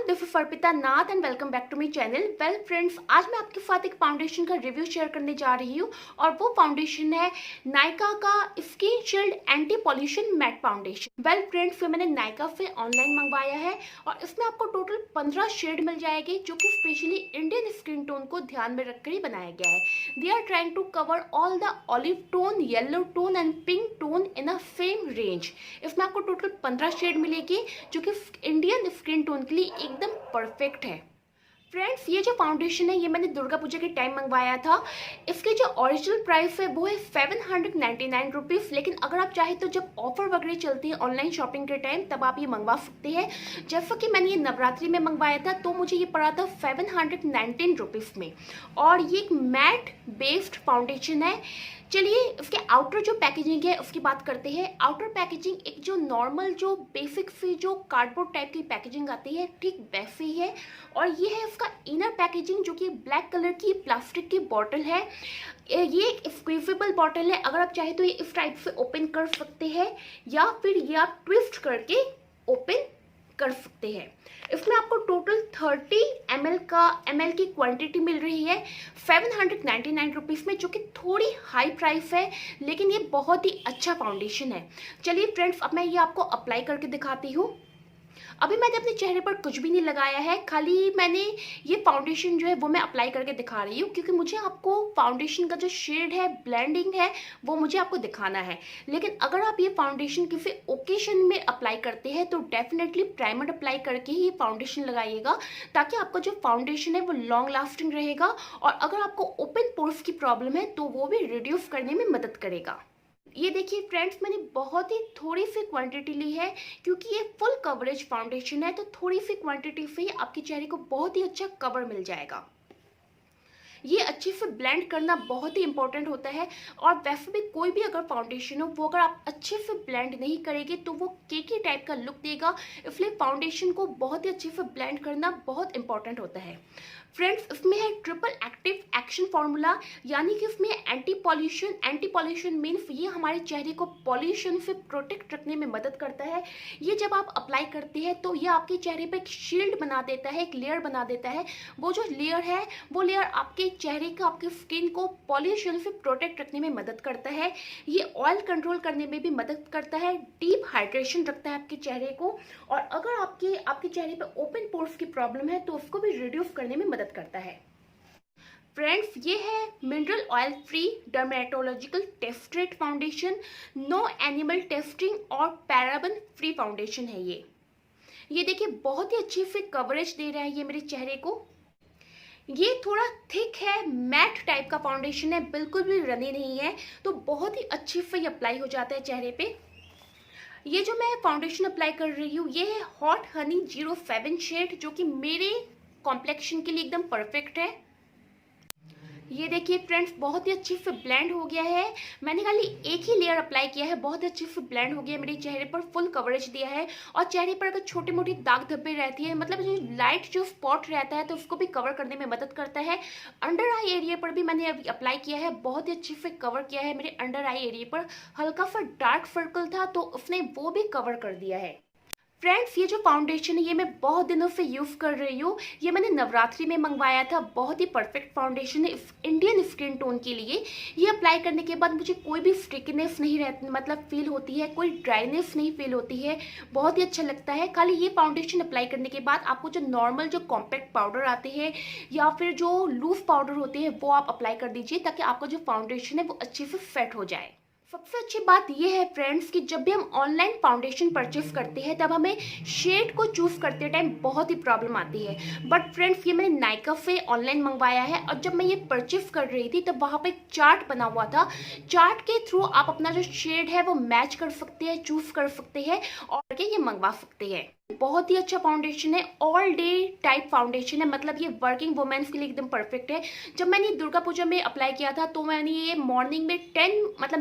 Everyone, this is Arpita Nath and welcome back to my channel. Well friends, आज मैं आपके साथ एक फाउंडेशन का रिव्यू शेयर करने जा रही हूँ और वो फाउंडेशन है नायका का skin shield anti pollution matte foundation. Well friends, ये मैंने नायका से ऑनलाइन मंगवाया है और इसमें आपको टोटल 15 शेड मिल जाएगी, जो कि स्पेशली इंडियन स्किन टोन को ध्यान में रखकर ही बनाया गया है। They are trying to cover all the olive tone, yellow tone and pink tone in a same range. इसमें आपको टोटल 15 शेड मिलेगी, जो कि इंडियन स्किन टोन के लिए एकदम परफेक्ट है। फ्रेंड्स, ये जो फाउंडेशन है ये मैंने दुर्गा पूजा के टाइम मंगवाया था। इसकी जो ओरिजिनल प्राइस है वो है 799 रुपीज़, लेकिन अगर आप चाहें तो जब ऑफर वगैरह चलती है ऑनलाइन शॉपिंग के टाइम तब आप ये मंगवा सकते हैं। जैसा कि मैंने ये नवरात्रि में मंगवाया था तो मुझे ये पड़ा था 719 रुपीज़ में, और ये एक मैट बेस्ड फाउंडेशन है। चलिए इसके आउटर जो पैकेजिंग है उसकी बात करते हैं। आउटर पैकेजिंग एक जो नॉर्मल जो बेसिक सी जो कार्डबोर्ड टाइप की पैकेजिंग आती है ठीक वैसे ही है, और ये है उसका इनर पैकेजिंग, जो कि ब्लैक कलर की प्लास्टिक की बॉटल है। ये एक स्क्वीजेबल बॉटल है, अगर आप चाहे तो ये इस टाइप से ओपन कर सकते हैं या फिर ये आप ट्विस्ट करके ओपन कर सकते हैं। इसमें आपको टोटल 30 ml की क्वांटिटी मिल रही है 799 रुपीज़ में, जो कि थोड़ी हाई प्राइस है, लेकिन ये बहुत ही अच्छा फाउंडेशन है। चलिए फ्रेंड्स, अब मैं ये आपको अप्लाई करके दिखाती हूँ। अभी मैंने अपने चेहरे पर कुछ भी नहीं लगाया है, खाली मैंने ये फाउंडेशन जो है वो मैं अप्लाई करके दिखा रही हूँ, क्योंकि मुझे आपको फाउंडेशन का जो शेड है, ब्लेंडिंग है, वो मुझे आपको दिखाना है। लेकिन अगर आप ये फाउंडेशन किसी ओकेशन में अप्लाई करते हैं तो डेफिनेटली प्राइमर अप्लाई करके ही ये फाउंडेशन लगाइएगा, ताकि आपका जो फाउंडेशन है वो लॉन्ग लास्टिंग रहेगा, और अगर आपको ओपन पोर्स की प्रॉब्लम है तो वो भी रिड्यूस करने में मदद करेगा। ये देखिए फ्रेंड्स, मैंने बहुत ही थोड़ी सी क्वांटिटी ली है, क्योंकि ये फुल कवरेज फाउंडेशन है, तो थोड़ी सी क्वांटिटी से आपके चेहरे को बहुत ही अच्छा कवर मिल जाएगा। ये अच्छे से ब्लेंड करना बहुत ही इंपॉर्टेंट होता है, और वैसे भी कोई भी अगर फाउंडेशन हो वो अगर आप अच्छे से ब्लेंड नहीं करेंगे तो वो केकी टाइप का लुक देगा, इसलिए फाउंडेशन को बहुत ही अच्छे से ब्लेंड करना बहुत इंपॉर्टेंट होता है। फ्रेंड्स, इसमें है ट्रिपल एक्टिव एक्शन फॉर्मूला, यानी कि इसमें एंटी पॉल्यूशन मीन्स ये हमारे चेहरे को पॉल्यूशन से प्रोटेक्ट रखने में मदद करता है। ये जब आप अप्लाई करते हैं तो ये आपके चेहरे पे एक शील्ड बना देता है, एक लेयर बना देता है। वो जो लेयर है वो लेयर आपके चेहरे का, आपके स्किन को पॉल्यूशन से प्रोटेक्ट रखने में मदद करता है। ये ऑयल कंट्रोल करने में भी मदद करता है, डीप हाइड्रेशन रखता है आपके चेहरे को, और अगर आपके चेहरे पे ओपन पोर्स की प्रॉब्लम है तो उसको भी रिड्यूस करने में मदद करता है। फ्रेंड्स, ये है mineral oil free dermatological tested foundation, no animal testing और पैराबन फ्री फाउंडेशन है ये देखिए बहुत ही अच्छे से कवरेज दे रहा है ये मेरे चेहरे को। ये थोड़ा थिक है, मैट टाइप का फाउंडेशन है, बिल्कुल भी रनी नहीं है, तो बहुत ही अच्छे से ये अप्लाई हो जाता है चेहरे पे। ये जो मैं फाउंडेशन अप्लाई कर रही हूँ ये है हॉट हनी 07 शेड, जो कि मेरे कॉम्प्लेक्शन के लिए एकदम परफेक्ट है। ये देखिए फ्रेंड्स, बहुत ही अच्छे से ब्लेंड हो गया है। मैंने खाली एक ही लेयर अप्लाई किया है, बहुत अच्छे से ब्लेंड हो गया, मेरे चेहरे पर फुल कवरेज दिया है। और चेहरे पर अगर छोटे मोटे दाग धब्बे रहती है, मतलब जो लाइट जो स्पॉट रहता है, तो उसको भी कवर करने में मदद करता है। अंडर आई एरिया पर भी मैंने अभी अप्लाई किया है, बहुत ही अच्छे से कवर किया है। मेरे अंडर आई एरिया पर हल्का सा डार्क सर्कल था तो उसने वो भी कवर कर दिया है। फ्रेंड्स, ये जो फाउंडेशन है ये मैं बहुत दिनों से यूज़ कर रही हूँ। ये मैंने नवरात्रि में मंगवाया था, बहुत ही परफेक्ट फाउंडेशन है इंडियन स्किन टोन के लिए। ये अप्लाई करने के बाद मुझे कोई भी स्टिकीनेस नहीं रहती, मतलब फील होती है, कोई ड्राइनेस नहीं फील होती है, बहुत ही अच्छा लगता है। खाली ये फाउंडेशन अप्लाई करने के बाद आपको जो नॉर्मल जो कॉम्पैक्ट पाउडर आते हैं या फिर जो लूज पाउडर होते हैं वो आप अप्लाई कर दीजिए, ताकि आपका जो फाउंडेशन है वो अच्छे से सेट हो जाए। सबसे अच्छी बात यह है फ्रेंड्स कि जब भी हम ऑनलाइन फाउंडेशन परचेस करते हैं तब हमें शेड को चूज करते टाइम बहुत ही प्रॉब्लम आती है। बट फ्रेंड्स, ये मैंने नायका से ऑनलाइन मंगवाया है, और जब मैं ये परचेस कर रही थी तब वहाँ पे एक चार्ट बना हुआ था। चार्ट के थ्रू आप अपना जो शेड है वो मैच कर सकते हैं, चूज कर सकते हैं और ये मंगवा सकते हैं। बहुत ही अच्छा फाउंडेशन है, ऑल डे टाइप फाउंडेशन है, मतलब ये वर्किंग वुमेन्स के लिए एकदम परफेक्ट है। जब मैंने दुर्गा पूजा में अप्लाई किया था तो मैंने ये मॉर्निंग में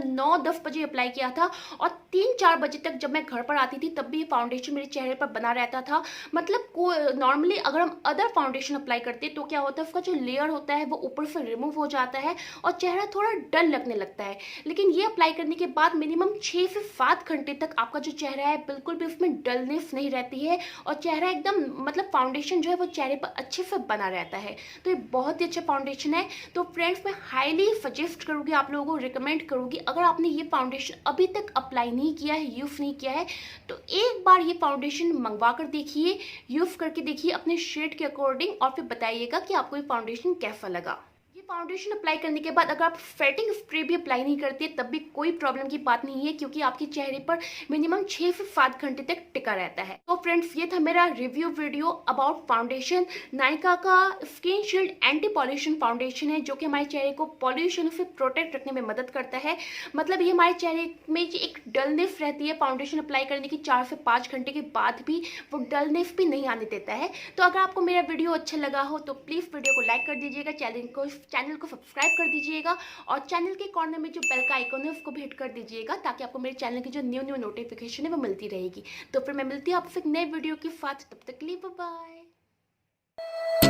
9-10 बजे अप्लाई किया था, और 3-4 बजे तक जब मैं घर पर आती थी तब भी ये फाउंडेशन मेरे चेहरे पर बना रहता था। मतलब नॉर्मली अगर हम अदर फाउंडेशन अप्लाई करते तो क्या होता है, उसका जो लेयर होता है वो ऊपर से रिमूव हो जाता है और चेहरा थोड़ा डल लगने लगता है। लेकिन ये अप्लाई करने के बाद मिनिमम 6 से 7 घंटे तक आपका जो चेहरा है बिल्कुल भी उसमें डलनेस नहीं रहता रहती है और चेहरा एकदम मतलब फाउंडेशन जो है वो चेहरे पर अच्छे से बना रहता है। तो ये बहुत ही अच्छा फाउंडेशन है। तो फ्रेंड्स मैं हाईली सजेस्ट करूँगी, आप लोगों को रिकमेंड करूँगी, अगर आपने ये फाउंडेशन अभी तक अप्लाई नहीं किया है, यूज़ नहीं किया है, तो एक बार ये फाउंडेशन मंगवा कर देखिए, यूज़ करके देखिए अपने शेड के अकॉर्डिंग और फिर बताइएगा कि आपको ये फाउंडेशन कैसा लगा। फाउंडेशन अप्लाई करने के बाद अगर आप सेटिंग स्प्रे भी अप्लाई नहीं करते तब भी कोई प्रॉब्लम की बात नहीं है, क्योंकि आपके चेहरे पर मिनिमम 6 से 7 घंटे तक टिका रहता है। तो फ्रेंड्स ये था मेरा review video about foundation. Nykaa का skin shield anti pollution foundation है, जो कि हमारे चेहरे को पॉल्यूशन से प्रोटेक्ट रखने में मदद करता है। मतलब ये हमारे चेहरे में जो एक डलनेस रहती है फाउंडेशन अप्लाई करने की 4 से 5 घंटे के बाद भी वो डलनेस भी नहीं आने देता है। तो अगर आपको मेरा वीडियो अच्छा लगा हो तो प्लीज़ वीडियो को लाइक कर दीजिएगा, चैनल को सब्सक्राइब कर दीजिएगा और चैनल के कॉर्नर में जो बेल का आइकन है उसको भी हिट कर दीजिएगा, ताकि आपको मेरे चैनल की जो न्यू नोटिफिकेशन है वो मिलती रहेगी। तो फिर मैं मिलती हूँ आपसे एक नए वीडियो के साथ, तब तक के लिए बाय बाय।